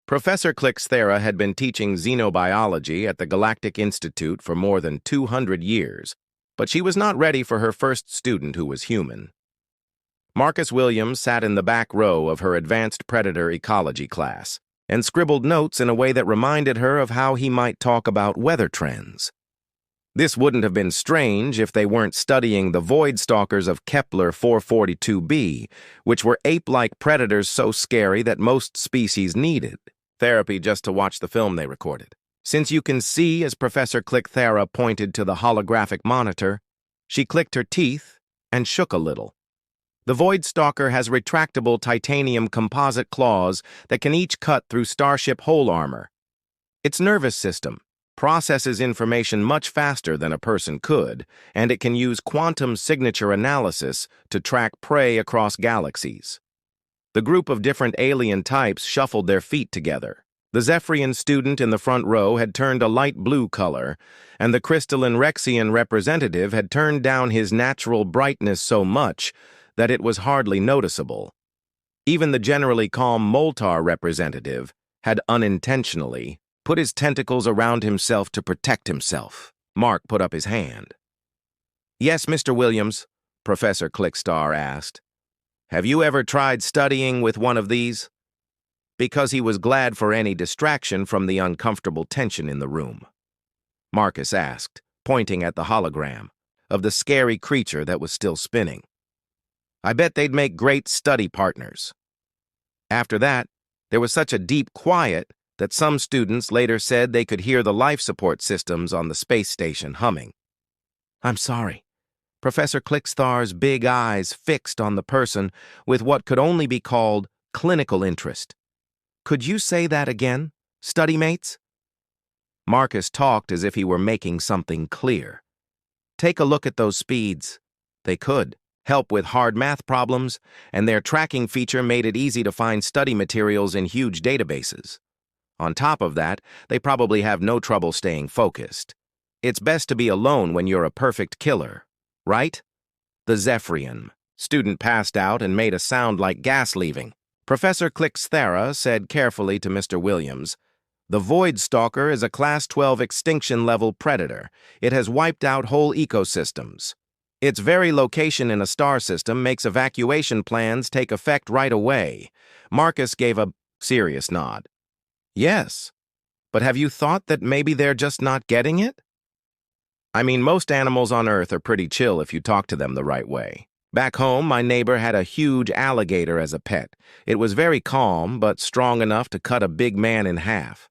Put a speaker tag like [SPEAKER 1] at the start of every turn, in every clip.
[SPEAKER 1] Professor Klixthera had been teaching xenobiology at the Galactic Institute for more than 200 years, but she was not ready for her first student who was human. Marcus Williams sat in the back row of her advanced predator ecology class and scribbled notes in a way that reminded her of how he might talk about weather trends. This wouldn't have been strange if they weren't studying the void stalkers of Kepler 442b, which were ape-like predators so scary that most species needed therapy just to watch the film they recorded. Since you can see, as Professor Klixthera pointed to the holographic monitor, she clicked her teeth and shook a little. The Void Stalker has retractable titanium composite claws that can each cut through starship hull armor. Its nervous system processes information much faster than a person could, and it can use quantum signature analysis to track prey across galaxies. The group of different alien types shuffled their feet together. The Zephyrian student in the front row had turned a light blue color, and the crystalline Rexian representative had turned down his natural brightness so much that it was hardly noticeable. Even the generally calm Moltar representative had unintentionally put his tentacles around himself to protect himself. Mark put up his hand. "Yes, Mr. Williams," Professor Klickstar asked. "Have you ever tried studying with one of these?" Because he was glad for any distraction from the uncomfortable tension in the room. Marcus asked, pointing at the hologram of the scary creature that was still spinning. "I bet they'd make great study partners." After that, there was such a deep quiet that some students later said they could hear the life support systems on the space station humming. "I'm sorry." Professor Klickstar's big eyes fixed on the person with what could only be called clinical interest. "Could you say that again, study mates?" Marcus talked as if he were making something clear. "Take a look at those speeds." They could help with hard math problems, and their tracking feature made it easy to find study materials in huge databases. On top of that, they probably have no trouble staying focused. It's best to be alone when you're a perfect killer, right? The Zephyrian student passed out and made a sound like gas leaving. Professor Klixthera said carefully to Mr. Williams, "The Void Stalker is a Class 12 extinction-level predator. It has wiped out whole ecosystems. Its very location in a star system makes evacuation plans take effect right away." Marcus gave a serious nod. "Yes, but have you thought that maybe they're just not getting it? I mean, most animals on Earth are pretty chill if you talk to them the right way. Back home, my neighbor had a huge alligator as a pet. It was very calm, but strong enough to cut a big man in half.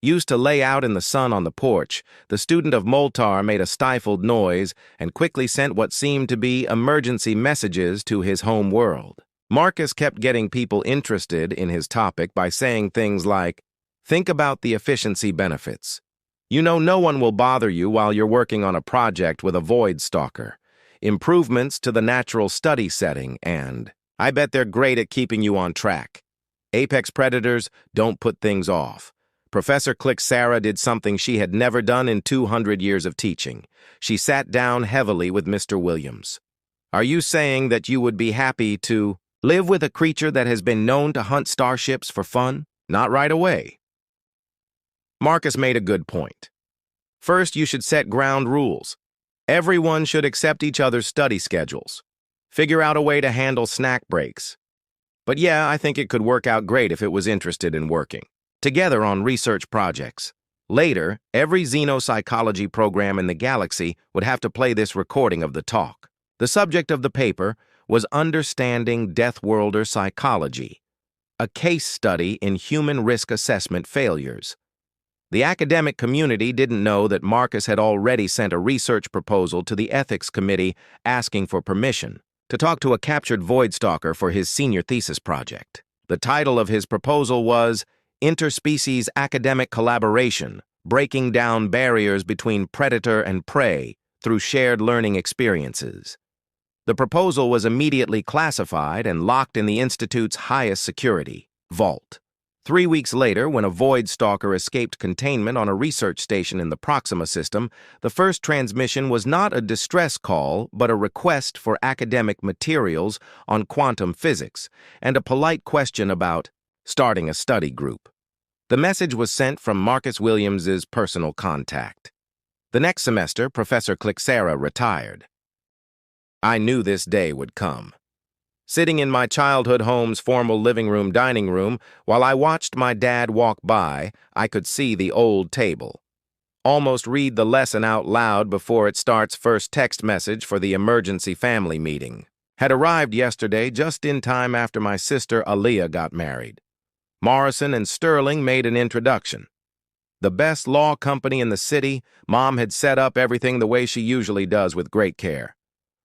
[SPEAKER 1] Used to lay out in the sun on the porch, the student of Moltar made a stifled noise and quickly sent what seemed to be emergency messages to his home world. Marcus kept getting people interested in his topic by saying things like, "Think about the efficiency benefits. You know, no one will bother you while you're working on a project with a Void Stalker. Improvements to the natural study setting, and I bet they're great at keeping you on track. Apex predators don't put things off." Professor Klicksthera did something she had never done in 200 years of teaching. She sat down heavily with Mr. Williams. "Are you saying that you would be happy to live with a creature that has been known to hunt starships for fun? Not right away." Marcus made a good point. "First, you should set ground rules. Everyone should accept each other's study schedules. Figure out a way to handle snack breaks. But yeah, I think it could work out great if it was interested in working together on research projects. Later, every xenopsychology program in the galaxy would have to play this recording of the talk. The subject of the paper was Understanding Deathworlder Psychology, a case study in human risk assessment failures. The academic community didn't know that Marcus had already sent a research proposal to the ethics committee asking for permission to talk to a captured Void Stalker for his senior thesis project. The title of his proposal was Interspecies Academic Collaboration, Breaking Down Barriers Between Predator and Prey Through Shared Learning Experiences. The proposal was immediately classified and locked in the Institute's highest security vault. 3 weeks later, when a Void Stalker escaped containment on a research station in the Proxima system, the first transmission was not a distress call, but a request for academic materials on quantum physics and a polite question about starting a study group. The message was sent from Marcus Williams's personal contact. The next semester, Professor Clixera retired. I knew this day would come. Sitting in my childhood home's formal living room dining room, while I watched my dad walk by, I could see the old table. Almost read the lesson out loud before it starts first text message for the emergency family meeting. Had arrived yesterday just in time after my sister Aaliyah got married. Morrison and Sterling made an introduction. The best law company in the city, Mom had set up everything the way she usually does with great care.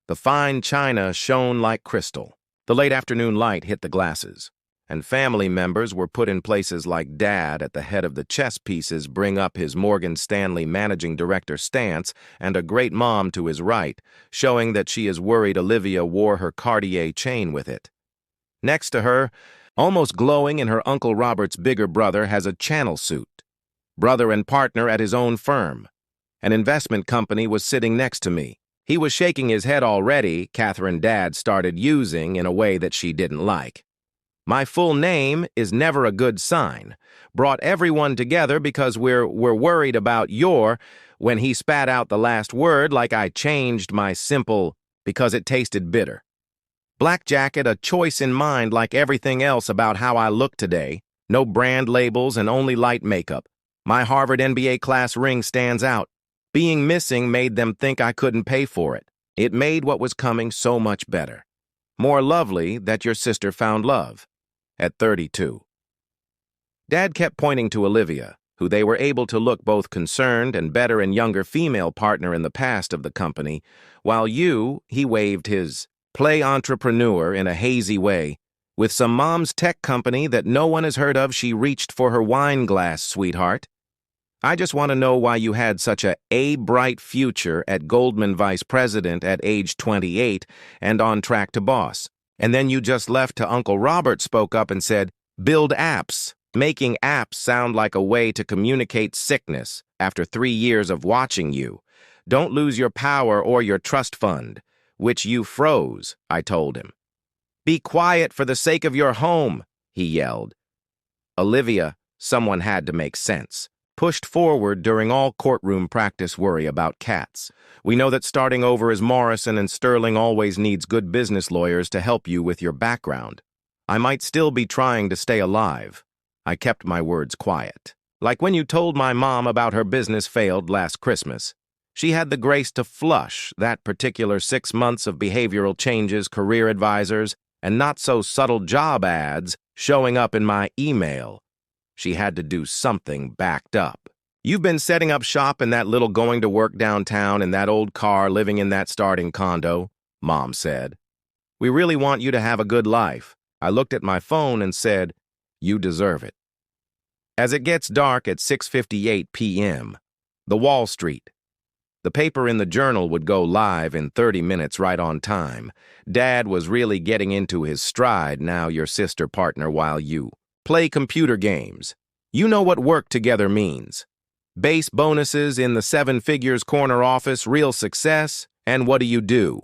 [SPEAKER 1] The fine china shone like crystal. The late afternoon light hit the glasses, and family members were put in places like Dad at the head of the chess pieces bring up his Morgan Stanley managing director stance and a great mom to his right, showing that she is worried Olivia wore her Cartier chain with it. Next to her, almost glowing in her Uncle Robert's bigger brother, has a Channel suit. Brother and partner at his own firm. An investment company was sitting next to me. He was shaking his head already. Catherine Dad started using in a way that she didn't like. My full name is never a good sign. Brought everyone together because we're worried about your, when he spat out the last word like I changed my simple because it tasted bitter. Black jacket, a choice in mind like everything else about how I look today. No brand labels and only light makeup. My Harvard NBA class ring stands out. Being missing made them think I couldn't pay for it. It made what was coming so much better. More lovely that your sister found love. At 32. Dad kept pointing to Olivia, who they were able to look both concerned and better and younger female partner in the past of the company, while he waved his play entrepreneur in a hazy way. With some mom's tech company that no one has heard of, she reached for her wine glass, sweetheart. I just want to know why you had such a bright future at Goldman vice president at age 28 and on track to boss. And then you just left to Uncle Robert spoke up and said, build apps, making apps sound like a way to communicate sickness after 3 years of watching you. Don't lose your power or your trust fund, which you froze, I told him. Be quiet for the sake of your home, he yelled. Olivia, someone had to make sense. Pushed forward during all courtroom practice worry about cats. We know that starting over as Morrison and Sterling always needs good business lawyers to help you with your background. I might still be trying to stay alive. I kept my words quiet. Like when you told my mom about her business failed last Christmas. She had the grace to flush that particular 6 months of behavioral changes, career advisors, and not-so-subtle job ads showing up in my email. She had to do something backed up. You've been setting up shop in that little going-to-work downtown in that old car living in that starting condo, Mom said. We really want you to have a good life. I looked at my phone and said, you deserve it. As it gets dark at 6:58 p.m., the Wall Street. The paper in the Journal would go live in 30 minutes right on time. Dad was really getting into his stride now, your sister partner, while you play computer games. You know what work together means. Base bonuses in the 7 figures corner office, real success, and what do?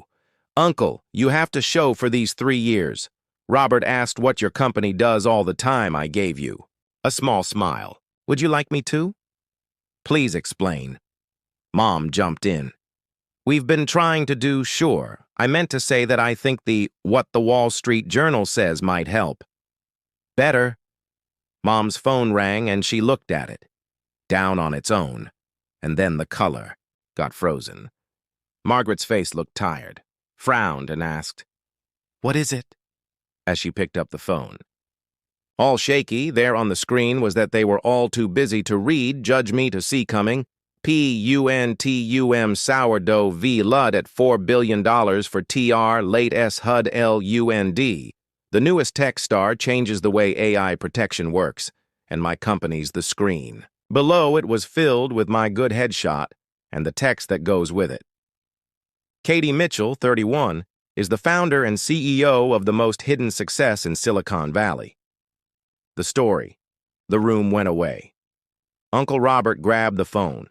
[SPEAKER 1] Uncle, you have to show for these 3 years. Robert asked what your company does all the time I gave you. A small smile. Would you like me to? Please explain. Mom jumped in. We've been trying to do, sure. I meant to say that I think what the Wall Street Journal says might help. Better. Mom's phone rang and she looked at it, down on its own, and then the color got frozen. Margaret's face looked tired, frowned and asked, What is it? As she picked up the phone. All shaky, there on the screen was that they were all too busy to read, judge me to see coming, PUNTUM sourdough V Lud at $4 billion for TR late S HUD LUND. The newest tech star changes the way AI protection works, and my company's the screen. Below it was filled with my good headshot and the text that goes with it. Katie Mitchell, 31, is the founder and CEO of the most hidden success in Silicon Valley. The story. The room went away. Uncle Robert grabbed the phone.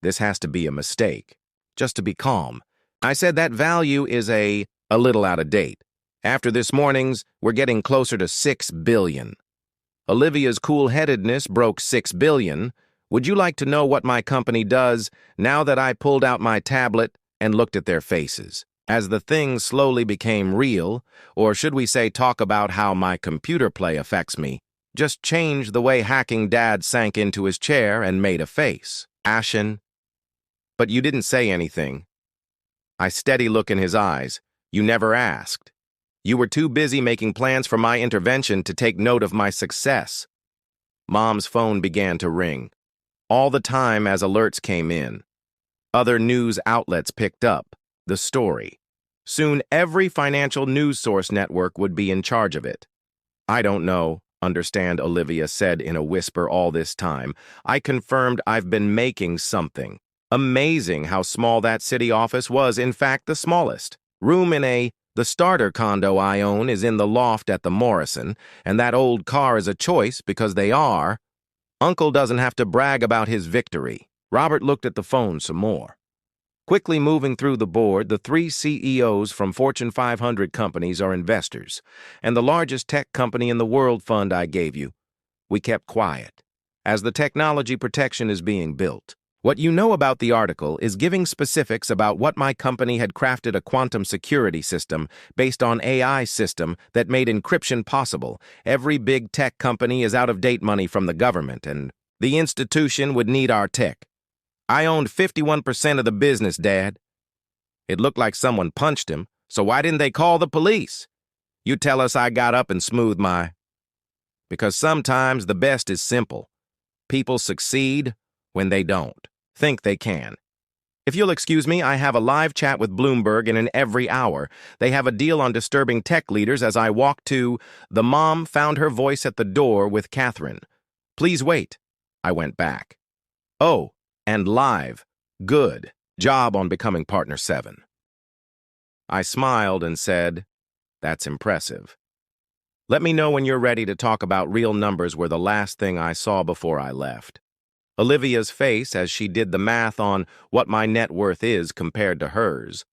[SPEAKER 1] This has to be a mistake. Just to be calm. I said that value is a little out of date. After this morning's, we're getting closer to $6 billion. Olivia's cool-headedness broke 6 billion. Would you like to know what my company does now that I pulled out my tablet and looked at their faces? As the thing slowly became real, or should we say talk about how my computer play affects me, just change the way hacking dad sank into his chair and made a face. Ashen. But you didn't say anything. I steady look in his eyes. You never asked. You were too busy making plans for my intervention to take note of my success. Mom's phone began to ring. All the time as alerts came in. Other news outlets picked up the story. Soon every financial news source network would be in charge of it. I don't know, understand, Olivia said in a whisper all this time. I confirmed I've been making something. Amazing how small that city office was, in fact, the smallest. Room in the starter condo I own is in the loft at the Morrison, and that old car is a choice because they are. Uncle doesn't have to brag about his victory. Robert looked at the phone some more. Quickly moving through the board, the 3 CEOs from Fortune 500 companies are investors, and the largest tech company in the world fund I gave you. We kept quiet, as the technology protection is being built. What you know about the article is giving specifics about what my company had crafted a quantum security system based on AI system that made encryption possible. Every big tech company is out-of-date money from the government, and the institution would need our tech. I owned 51% of the business, Dad. It looked like someone punched him, so why didn't they call the police? You tell us I got up and smoothed my... Because sometimes the best is simple. People succeed when they don't think they can. If you'll excuse me, I have a live chat with Bloomberg in every hour. They have a deal on disturbing tech leaders as I walk to... The mom found her voice at the door with Catherine. Please wait. I went back. Oh, and live. Good. Job on becoming partner 7. I smiled and said, that's impressive. Let me know when you're ready to talk about real numbers were the last thing I saw before I left. Olivia's face as she did the math on what my net worth is compared to hers.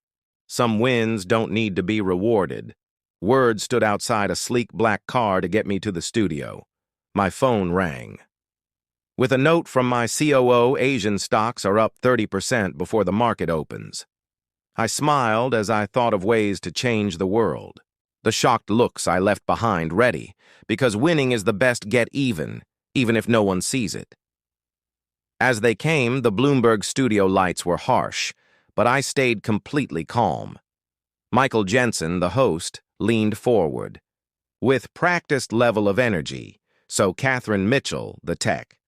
[SPEAKER 1] Some wins don't need to be rewarded. Word stood outside a sleek black car to get me to the studio. My phone rang. With a note from my COO, Asian stocks are up 30% before the market opens. I smiled as I thought of ways to change the world. The shocked looks I left behind ready, because winning is the best get even if no one sees it. As they came, the Bloomberg studio lights were harsh, but I stayed completely calm. Michael Jensen, the host, leaned forward. With practiced level of energy, so Catherine Mitchell, the tech.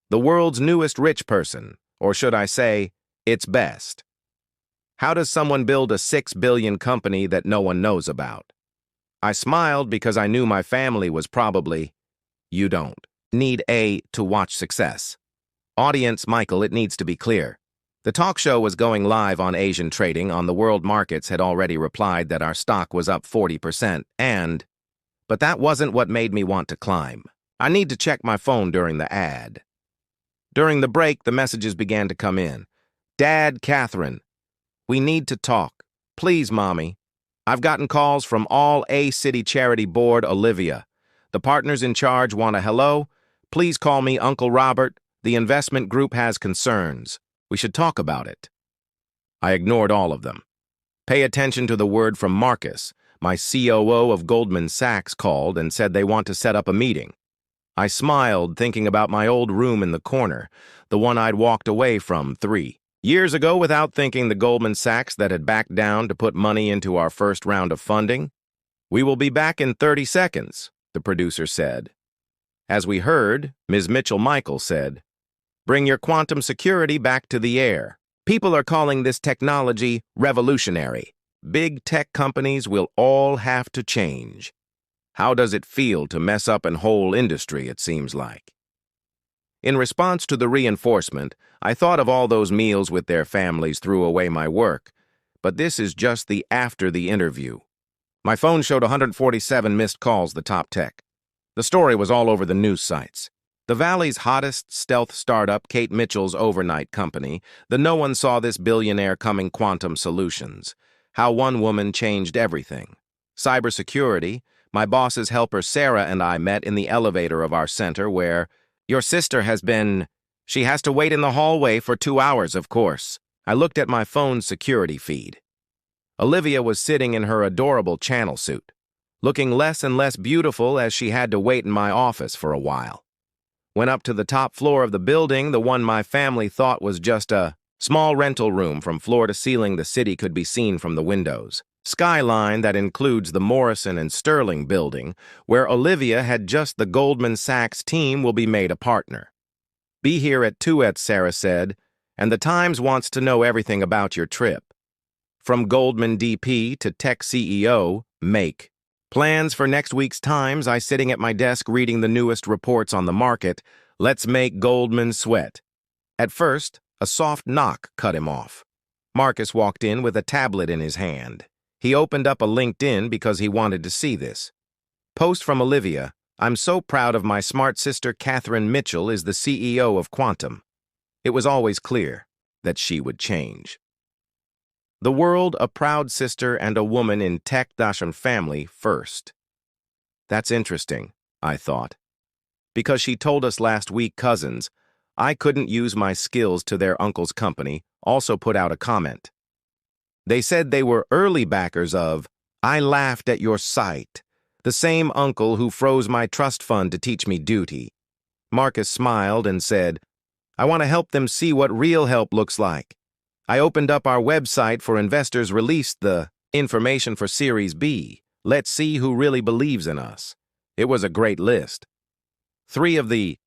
[SPEAKER 1] The world's newest rich person, or should I say, its best. How does someone build a 6 billion company that no one knows about? I smiled because I knew my family was probably, you don't need to watch success. Audience, Michael, it needs to be clear. The talk show was going live on Asian Trading on the world markets had already replied that our stock was up 40% but that wasn't what made me want to climb. I need to check my phone during the ad. During the break, the messages began to come in. Dad, Catherine, we need to talk. Please, Mommy. I've gotten calls from all A-City Charity Board, Olivia. The partners in charge want a hello. Please call me Uncle Robert. The investment group has concerns. We should talk about it. I ignored all of them. Pay attention to the word from Marcus. My COO of Goldman Sachs called and said they want to set up a meeting. I smiled, thinking about my old room in the corner, the one I'd walked away from 3 years ago without thinking the Goldman Sachs that had backed down to put money into our first round of funding. We will be back in 30 seconds, the producer said. As we heard, Ms. Mitchell-Michael said, bring your quantum security back to the air. People are calling this technology revolutionary. Big tech companies will all have to change. How does it feel to mess up a whole industry, it seems like? In response to the reinforcement, I thought of all those meals with their families threw away my work, but this is just the after the interview. My phone showed 147 missed calls, the top tech. The story was all over the news sites. The Valley's hottest stealth startup, Kate Mitchell's overnight company, the no one saw this billionaire coming quantum solutions. How one woman changed everything. Cybersecurity, My boss's helper Sarah and I met in the elevator of our center where, "Your sister has been... She has to wait in the hallway for 2 hours, of course." I looked at my phone's security feed. Olivia was sitting in her adorable channel suit, looking less and less beautiful as she had to wait in my office for a while. Went up to the top floor of the building, the one my family thought was just a small rental room. From floor to ceiling, the city could be seen from the windows. Skyline that includes the Morrison and Sterling building, where Olivia had just the Goldman Sachs team will be made a partner. "Be here at 2, Sarah said, and the Times wants to know everything about your trip. From Goldman DP to tech CEO, make plans for next week's Times." I sitting at my desk reading the newest reports on the market. "Let's make Goldman sweat." At first, a soft knock cut him off. Marcus walked in with a tablet in his hand. He opened up a LinkedIn because he wanted to see this. Post from Olivia: "I'm so proud of my smart sister Catherine Mitchell is the CEO of Quantum." It was always clear that she would change. The world, a proud sister and a woman in tech Dasham family first. That's interesting, I thought. Because she told us last week cousins, I couldn't use my skills to their uncle's company, also put out a comment. They said they were early backers of "I laughed at your site," the same uncle who froze my trust fund to teach me duty. Marcus smiled and said, "I want to help them see what real help looks like. I opened up our website for investors, released the information for Series B. Let's see who really believes in us." It was a great list. 3 of the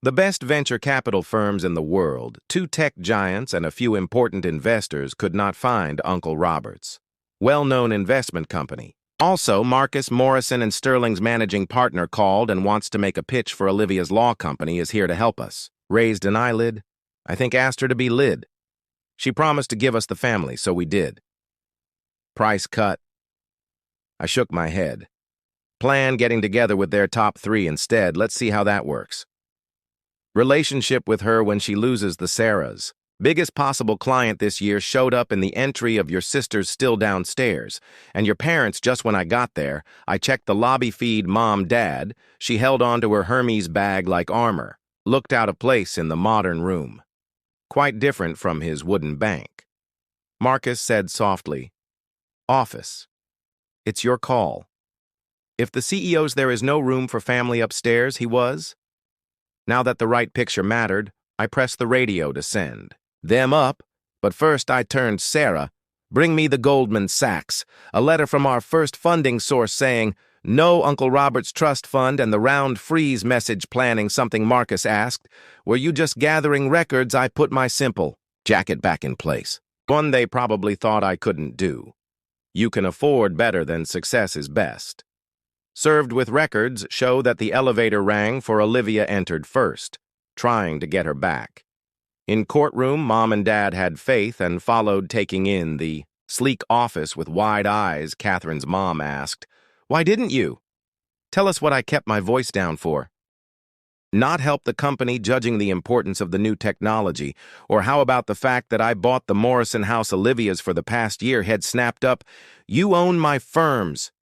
[SPEAKER 1] best venture capital firms in the world, 2 tech giants, and a few important investors could not find Uncle Robert's well-known investment company. Also, Marcus Morrison and Sterling's managing partner called and wants to make a pitch for Olivia's law company, is here to help us. Raised an eyelid. I think asked her to be lid. She promised to give us the family, so we did. Price cut. I shook my head. Plan getting together with their top 3 instead. Let's see how that works. Relationship with her when she loses the Sarahs. Biggest possible client this year showed up in the entry of your sister's still downstairs, and your parents just when I got there. I checked the lobby feed. Mom, Dad. She held on to her Hermes bag like armor. Looked out of place in the modern room. Quite different from his wooden bank. Marcus said softly, "Office. It's your call." If the CEO's there is no room for family upstairs, he was. Now that the right picture mattered, I pressed the radio to send them up, but first I turned Sarah. "Bring me the Goldman Sachs, a letter from our first funding source saying, 'No Uncle Robert's trust fund and the round freeze message planning something.'" Marcus asked, "Were you just gathering records?" I put my simple jacket back in place. One they probably thought I couldn't do. You can afford better than success is best. Served with records show that the elevator rang for Olivia entered first, trying to get her back. In courtroom, Mom and Dad had faith and followed, taking in the sleek office with wide eyes. Catherine's mom asked, "Why didn't you tell us what I kept my voice down for? Not help the company judging the importance of the new technology? Or how about the fact that I bought the Morrison House Olivia's for the past year?" Head snapped up, "You own my firms.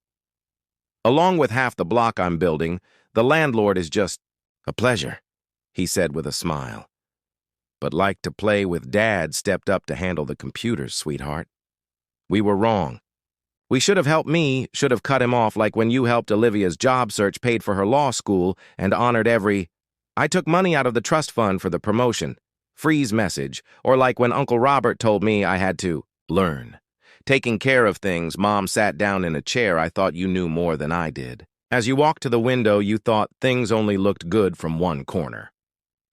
[SPEAKER 1] Along with half the block I'm building, the landlord is just a pleasure," he said with a smile. "But like to play with Dad stepped up to handle the computers, sweetheart. We were wrong. We should have helped me, should have cut him off like when you helped Olivia's job search, paid for her law school, and honored every... I took money out of the trust fund for the promotion. Freeze message. Or like when Uncle Robert told me I had to learn. Taking care of things." Mom sat down in a chair. "I thought you knew more than I did. As you walked to the window, you thought things only looked good from one corner."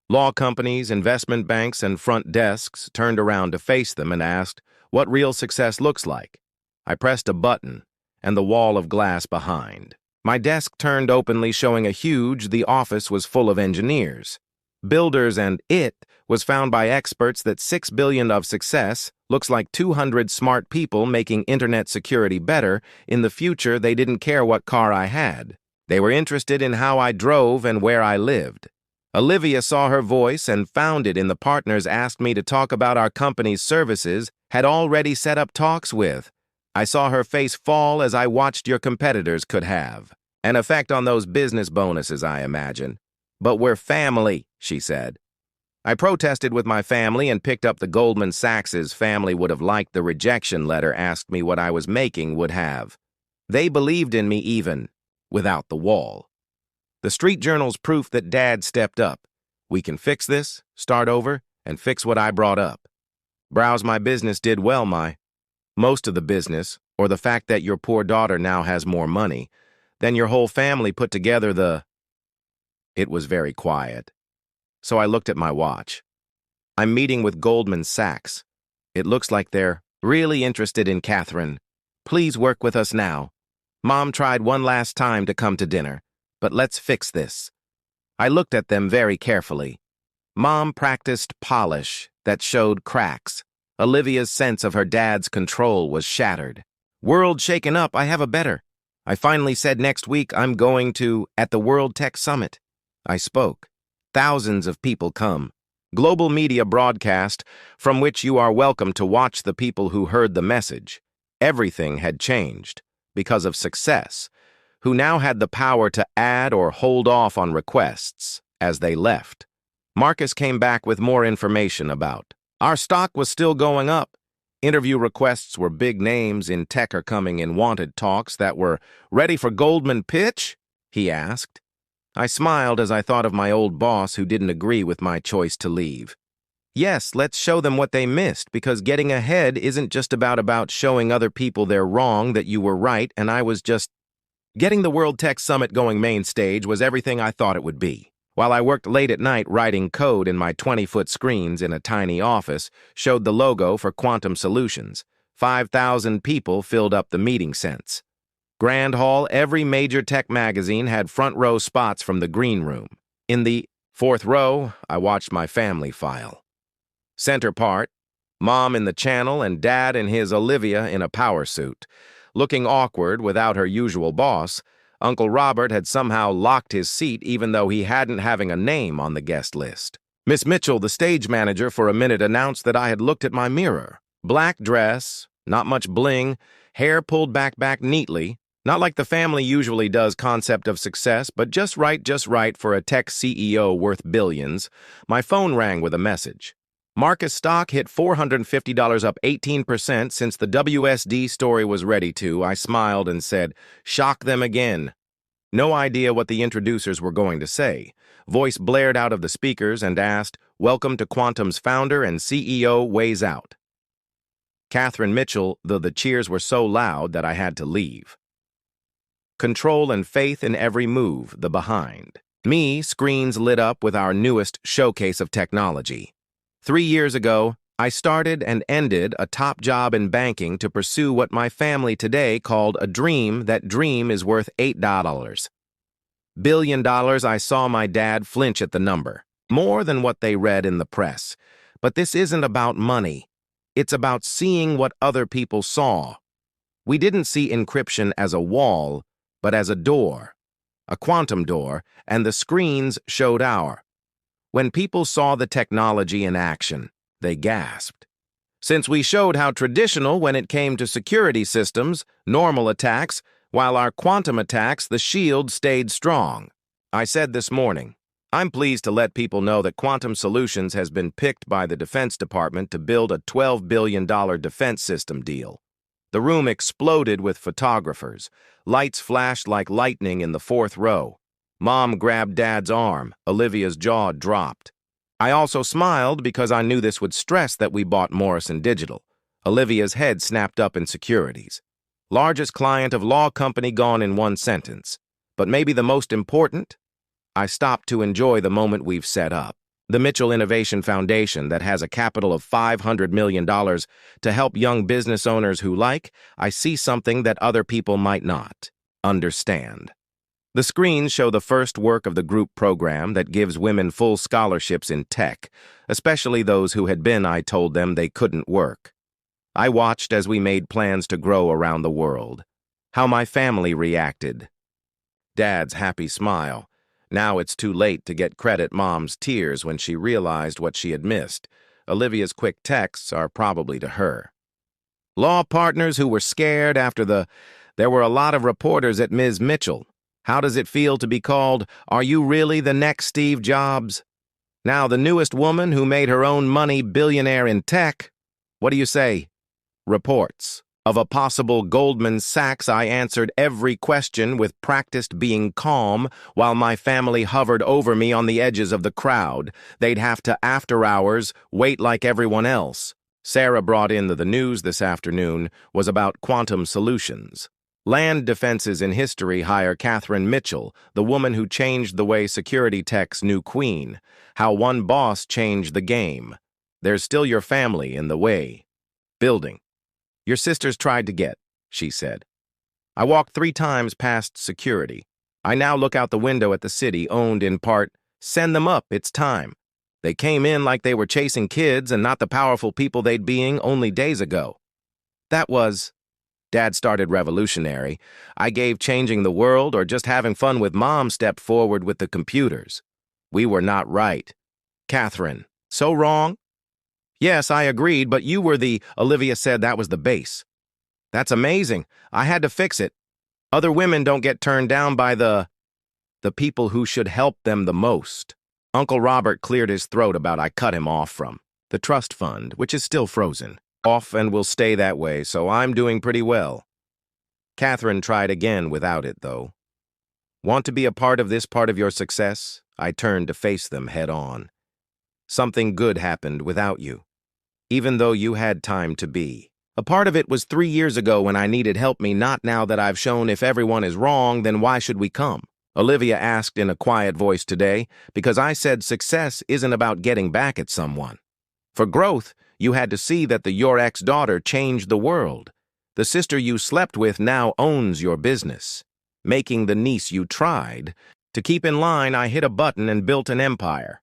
[SPEAKER 1] Law companies, investment banks, and front desks turned around to face them and asked what real success looks like. I pressed a button, and the wall of glass behind. My desk turned openly, showing the office was full of engineers, builders, and it was found by experts that $6 billion of success looks like 200 smart people making internet security better. In the future, they didn't care what car I had. They were interested in how I drove and where I lived. Olivia saw her voice and found it in the partners asked me to talk about our company's services, had already set up talks with. I saw her face fall as I watched your competitors could have. An effect on those business bonuses, I imagine. But we're family, she said. I protested with my family and picked up the Goldman Sachs' family would have liked the rejection letter asked me what I was making would have. They believed in me even without the wall. The Street Journal's proof that Dad stepped up. We can fix this, start over, and fix what I brought up. Browse my business did well, most of the business, or the fact that your poor daughter now has more money, than your whole family put together. It was very quiet. So I looked at my watch. I'm meeting with Goldman Sachs. It looks like they're really interested in Catherine. Please work with us now. Mom tried one last time to come to dinner, but let's fix this. I looked at them very carefully. Mom practiced polish that showed cracks. Olivia's sense of her dad's control was shattered. World shaken up, I have a better. I finally said next week I'm going to at the World Tech Summit. I spoke. Thousands of people come. Global media broadcast from which you are welcome to watch the people who heard the message. Everything had changed because of success, who now had the power to add or hold off on requests as they left. Marcus came back with more information about. Our stock was still going up. Interview requests were big names in tech are coming in wanted talks that were ready for Goldman pitch, he asked. I smiled as I thought of my old boss who didn't agree with my choice to leave. Yes, let's show them what they missed, because getting ahead isn't just about showing other people they're wrong, that you were right, and I was just... Getting the World Tech Summit going main stage was everything I thought it would be. While I worked late at night writing code in my 20-foot screens in a tiny office, showed the logo for Quantum Solutions. 5,000 people filled up the meeting sense. Grand Hall, every major tech magazine had front row spots from the green room. In the fourth row, I watched my family file. Center part, Mom in the channel and Dad and his Olivia in a power suit. Looking awkward without her usual boss, Uncle Robert had somehow locked his seat even though he hadn't having a name on the guest list. Miss Mitchell, the stage manager, for a minute announced that I had looked at my mirror. Black dress, not much bling, hair pulled back neatly, not like the family usually does concept of success, but just right for a tech CEO worth billions. My phone rang with a message. Marcus stock hit $450 up 18% since the WSD story was ready to. I smiled and said, shock them again. No idea what the introducers were going to say. Voice blared out of the speakers and asked, welcome to Quantum's founder and CEO weighs out. Catherine Mitchell, though the cheers were so loud that I had to leave. Control and faith in every move, the behind. Me, screens lit up with our newest showcase of technology. 3 years ago, I started and ended a top job in banking to pursue what my family today called a dream. That dream is worth $8 billion. I saw my dad flinch at the number. More than what they read in the press. But this isn't about money. It's about seeing what other people saw. We didn't see encryption as a wall, but as a door, a quantum door, and the screens showed our. When people saw the technology in action, they gasped. Since we showed how traditional when it came to security systems, normal attacks, while our quantum attacks, the shield stayed strong. I said this morning, I'm pleased to let people know that Quantum Solutions has been picked by the Defense Department to build a $12 billion defense system deal. The room exploded with photographers. Lights flashed like lightning in the fourth row. Mom grabbed Dad's arm. Olivia's jaw dropped. I also smiled because I knew this would stress that we bought Morrison Digital. Olivia's head snapped up in securities. Largest client of law company gone in one sentence. But maybe the most important? I stopped to enjoy the moment we've set up. The Mitchell Innovation Foundation that has a capital of $500 million to help young business owners who I see something that other people might not understand. The screens show the first work of the group program that gives women full scholarships in tech, especially those who had been, I told them, they couldn't work. I watched as we made plans to grow around the world. How my family reacted. Dad's happy smile. Now it's too late to get credit. Mom's tears when she realized what she had missed. Olivia's quick texts are probably to her. Law partners who were scared after there were a lot of reporters at Ms. Mitchell. How does it feel to be called, "Are you really the next Steve Jobs?" Now the newest woman who made her own money billionaire in tech? What do you say? Reports of a possible Goldman Sachs. I answered every question with practiced being calm while my family hovered over me on the edges of the crowd. They'd have to, after hours, wait like everyone else. Sarah brought in the news this afternoon was about quantum solutions. Land defenses in history hire Catherine Mitchell, the woman who changed the way security tech's new queen. How one boss changed the game. There's still your family in the way. Building. Your sisters tried to get, she said. I walked 3 times past security. I now look out the window at the city, owned in part. Send them up, it's time. They came in like they were chasing kids and not the powerful people they'd being only days ago. That was... Dad started revolutionary. I gave changing the world or just having fun with Mom stepped forward with the computers. We were not right. Catherine, so wrong? Yes, I agreed, but you were the... Olivia said that was the base. That's amazing. I had to fix it. Other women don't get turned down by the people who should help them the most. Uncle Robert cleared his throat about I cut him off from the trust fund, which is still frozen. Off and will stay that way, so I'm doing pretty well. Catherine tried again without it, though. Want to be a part of this part of your success? I turned to face them head on. Something good happened without you, even though you had time to be. A part of it was 3 years ago when I needed help me, not now that I've shown if everyone is wrong, then why should we come? Olivia asked in a quiet voice today, because I said success isn't about getting back at someone. For growth, you had to see that your ex-daughter changed the world. The sister you slept with now owns your business. Making the niece you tried to keep in line, I hit a button and built an empire.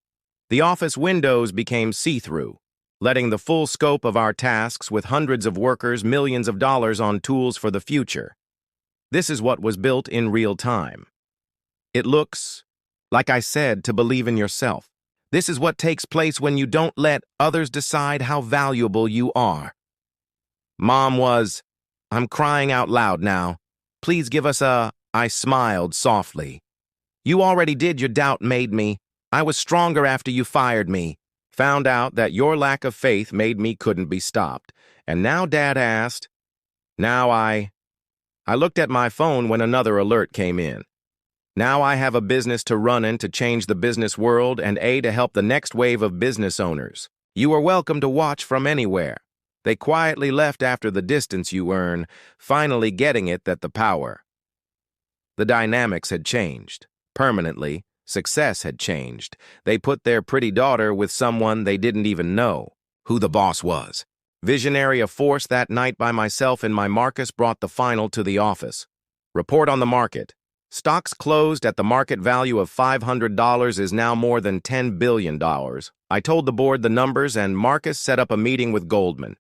[SPEAKER 1] The office windows became see-through, letting the full scope of our tasks with hundreds of workers, millions of dollars on tools for the future. This is what was built in real time. It looks, like I said, to believe in yourself. This is what takes place when you don't let others decide how valuable you are. Mom was, I'm crying out loud now. Please give us a... I smiled softly. You already did. Your doubt made me. I was stronger after you fired me. Found out that your lack of faith made me couldn't be stopped. And now Dad asked. Now I looked at my phone when another alert came in. Now I have a business to run in to change the business world and to help the next wave of business owners. You are welcome to watch from anywhere. They quietly left after the distance you earn, finally getting it that the power. The dynamics had changed. Permanently, success had changed. They put their pretty daughter with someone they didn't even know who the boss was. Visionary of force that night by myself and my Marcus brought the final to the office. Report on the market. Stocks closed at the market value of $500 is now more than $10 billion. I told the board the numbers and Marcus set up a meeting with Goldman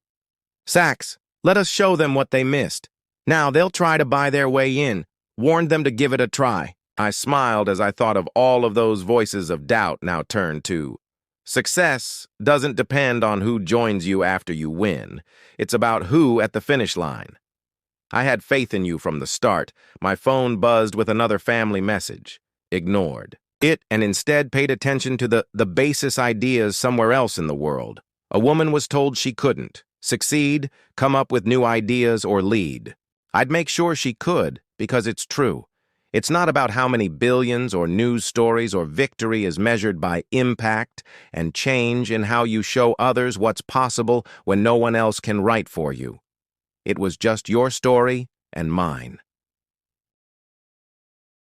[SPEAKER 1] Sachs. Let us show them what they missed. Now they'll try to buy their way in. Warned them to give it a try. I smiled as I thought of all of those voices of doubt now turned to. Success doesn't depend on who joins you after you win. It's about who at the finish line. I had faith in you from the start. My phone buzzed with another family message. Ignored it and instead paid attention to the basis ideas somewhere else in the world. A woman was told she couldn't succeed, come up with new ideas, or lead. I'd make sure she could, because it's true. It's not about how many billions or news stories or victory is measured by impact and change in how you show others what's possible when no one else can write for you. It was just your story and mine.